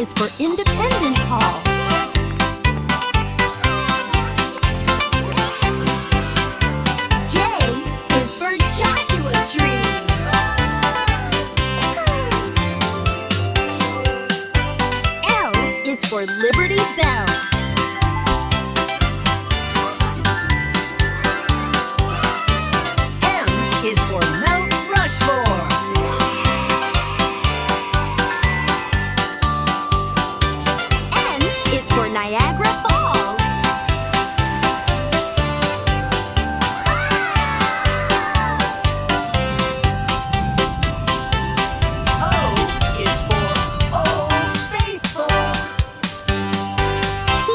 is for Independence Hall. J is for Joshua Tree. L is for Liberty Bell. M is for Mount Rushmore. N is for Niagara Falls. O is for Old Faithful. P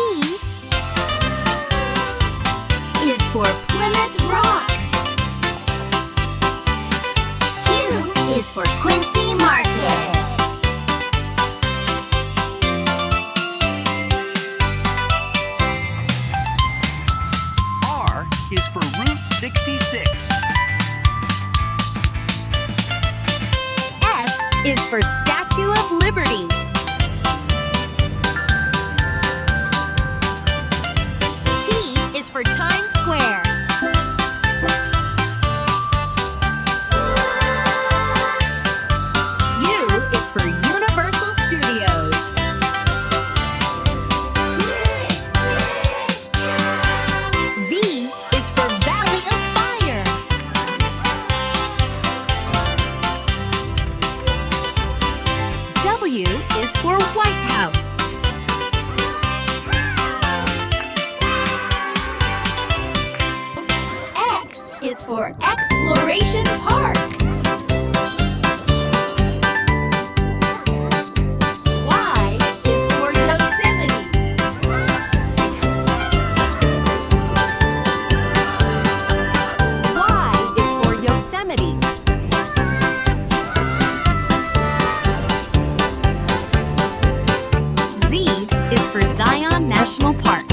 is for Plymouth Rock. Q is for Quincy Market. R is for Route 66. S is for Statue of Liberty. T is for Times Square. U is for Universal Studios. V is for Valley of Fire. W is for White House. X is for Exploration Park. Y is for Yosemite. Y is for Yosemite. Z is for Zion National Park.